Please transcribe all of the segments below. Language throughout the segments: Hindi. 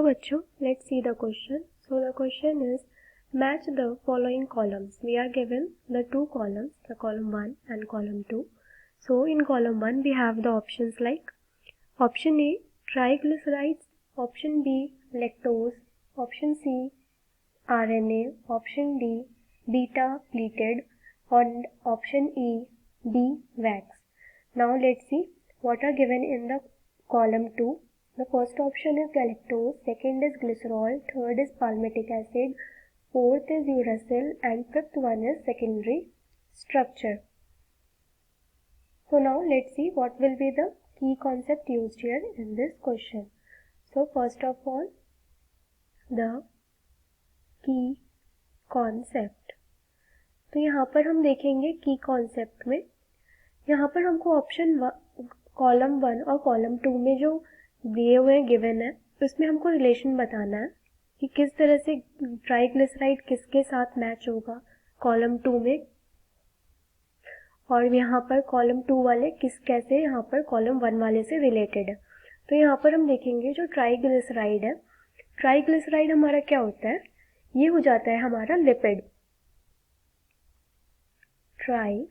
बच्चों, let's see the question. So the question is, match the following columns. We are given the two columns, the column 1 and column 2. So in column 1 we have the options like option A triglycerides, option B lactose, option C RNA, option D beta pleated, and option E B wax. Now let's see what are given in the column 2. The first option is galactose, second is glycerol, third is palmitic acid, fourth is uracil, and fifth one is secondary structure. So now let's see what will be the key concept used here in this question. So first of all, the key concept. तो यहाँ पर हम देखेंगे की कॉन्सेप्ट में, यहाँ पर हमको ऑप्शन कॉलम 1 और कॉलम 2 में जो दिए हुए हैं गिवन है, उसमें हमको रिलेशन बताना है कि किस तरह से ट्राइग्लिसराइड किसके साथ मैच होगा कॉलम 2 में, और यहाँ पर कॉलम 2 वाले कैसे यहाँ पर कॉलम 1 वाले से रिलेटेड है. तो यहाँ पर हम देखेंगे जो ट्राइग्लिसराइड है, ट्राइग्लिसराइड हमारा क्या होता है, ये हो जाता है हमारा लिपिड. ट्राइग्लिसराइड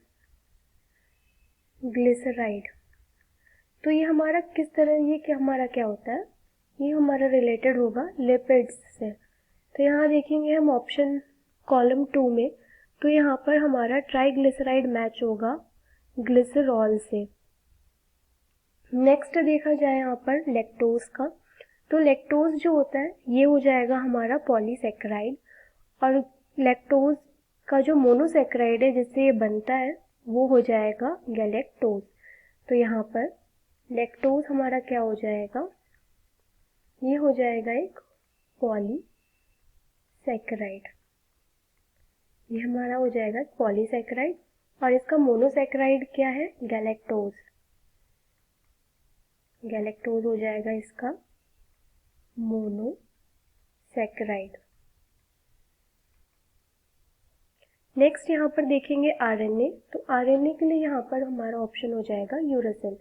तो ये हमारा किस तरह, ये क्या हमारा क्या होता है, ये हमारा रिलेटेड होगा लिपिड्स से. तो यहाँ देखेंगे हम ऑप्शन कॉलम 2 में, तो यहाँ पर हमारा ट्राइग्लिसराइड मैच होगा ग्लिसरॉल से. नेक्स्ट देखा जाए यहाँ पर लैक्टोज का, तो लैक्टोज जो होता है ये हो जाएगा हमारा पॉलीसेक्राइड, और लैक्टोज का जो मोनोसेक्राइड है जिससे ये बनता है वो हो जाएगा गैलेक्टोज. तो यहाँ पर लैक्टोज हमारा क्या हो जाएगा, ये हो जाएगा एक पॉलीसेक्राइड, ये हमारा हो जाएगा पॉलीसेक्राइड, और इसका मोनोसेक्राइड क्या है, गैलेक्टोज. गैलेक्टोज हो जाएगा इसका मोनोसेक्राइड. नेक्स्ट यहाँ पर देखेंगे आरएनए, तो आरएनए के लिए यहाँ पर हमारा ऑप्शन हो जाएगा यूरासिल,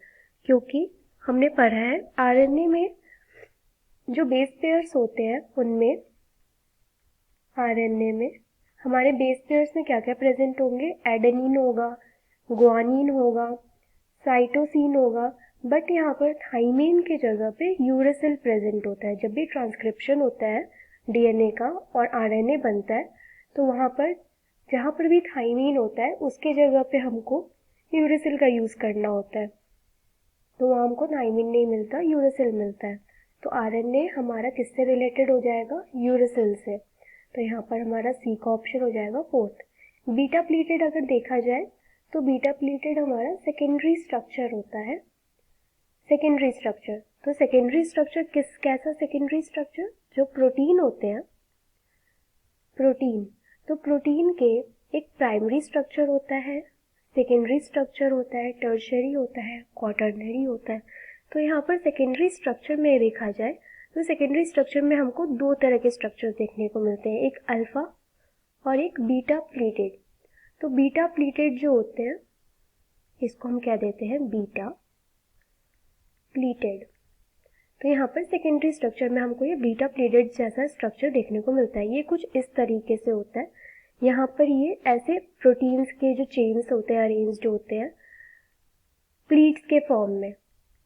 क्योंकि हमने पढ़ा है आरएनए में जो बेस पेयर्स होते हैं उनमें, आरएनए में हमारे बेस पेयर्स में क्या क्या प्रेजेंट होंगे, एडेनिन होगा, ग्वानिन होगा, साइटोसिन होगा, बट यहाँ पर थाइमीन की जगह पे यूरासिल प्रेजेंट होता है. जब भी ट्रांसक्रिप्शन होता है डीएनए का और आरएनए बनता है, तो वहाँ पर जहाँ पर भी थाइमीन होता है उसके जगह पे हमको यूरासिल का यूज़ करना होता है, तो वहाँ हमको थाइमीन नहीं मिलता, यूरासिल मिलता है. तो आरएनए हमारा किससे रिलेटेड हो जाएगा, यूरासिल से. तो यहाँ पर हमारा सी का ऑप्शन हो जाएगा फोर्थ. बीटा प्लीटेड अगर देखा जाए तो बीटा प्लीटेड हमारा सेकेंडरी स्ट्रक्चर होता है. सेकेंडरी स्ट्रक्चर, तो सेकेंडरी स्ट्रक्चर कैसा सेकेंडरी स्ट्रक्चर, जो प्रोटीन होते हैं, प्रोटीन, तो प्रोटीन के एक प्राइमरी स्ट्रक्चर होता है, सेकेंडरी स्ट्रक्चर होता है, टर्शियरी होता है, क्वाटरनरी होता है. तो यहाँ पर सेकेंडरी स्ट्रक्चर में देखा जाए तो सेकेंडरी स्ट्रक्चर में हमको दो तरह के स्ट्रक्चर देखने को मिलते हैं, एक अल्फा और एक बीटा प्लीटेड. तो बीटा प्लीटेड जो होते हैं इसको हम क्या देते हैं, बीटा प्लीटेड. तो यहाँ पर सेकेंडरी स्ट्रक्चर में हमको ये बीटा प्लीटेड जैसा स्ट्रक्चर देखने को मिलता है. ये कुछ इस तरीके से होता है. यहाँ पर ये ऐसे प्रोटीन्स के जो चेन्स होते हैं अरेंज्ड होते हैं प्लीट्स के फॉर्म में,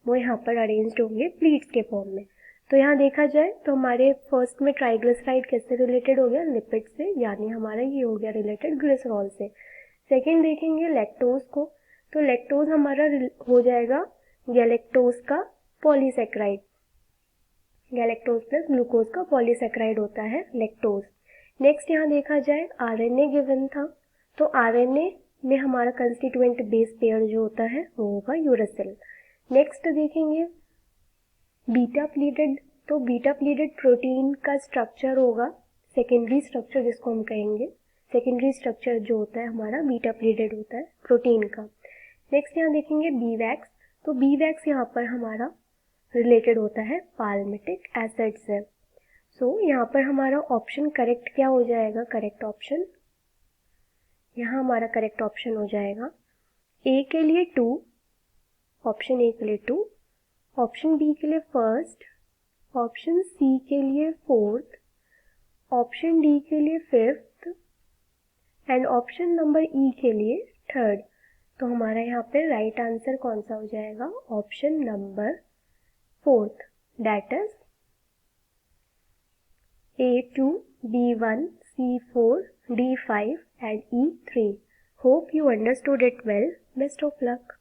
वो यहाँ पर अरेंज्ड होंगे प्लीट्स के फॉर्म में. तो यहाँ देखा जाए तो हमारे फर्स्ट में ट्राइग्लिसराइड किससे रिलेटेड हो गया, लिपिड से, यानी हमारा ये हो गया रिलेटेड ग्लिसरॉल से. सेकेंड देखेंगे लैक्टोज को, तो लैक्टोज हमारा हो जाएगा गैलेक्टोज का पॉलीसेक्राइड. गैलेक्टोज प्लस ग्लूकोज का पॉलीसेक्राइड होता है लैक्टोज. नेक्स्ट यहाँ देखा जाए आरएनए गिवन था, तो आरएनए में हमारा कंस्टिट्यूएंट बेस पेयर जो होता है वो होगा यूरासिल. नेक्स्ट देखेंगे बीटा प्लीटेड, तो बीटा प्लीटेड प्रोटीन का स्ट्रक्चर होगा सेकेंडरी स्ट्रक्चर जिसको हम कहेंगे. सेकेंडरी स्ट्रक्चर जो होता है हमारा बीटा प्लीटेड होता है प्रोटीन का. नेक्स्ट यहाँ देखेंगे बी वैक्स, तो बी वैक्स यहाँ पर हमारा रिलेटेड होता है पाल्मिटिक एसिड से. सो यहाँ पर हमारा ऑप्शन करेक्ट क्या हो जाएगा, करेक्ट ऑप्शन यहाँ हमारा करेक्ट ऑप्शन हो जाएगा ए के लिए 2, ऑप्शन ए के लिए 2, ऑप्शन बी के लिए फर्स्ट, ऑप्शन सी के लिए 4th, ऑप्शन डी के लिए 5th एंड ऑप्शन नंबर ई के लिए 3rd। तो हमारा यहाँ पे राइट आंसर कौन सा हो जाएगा? Option number 4th, that is A2, B1, C4, D5 and E3. Hope you understood it well. Best of luck.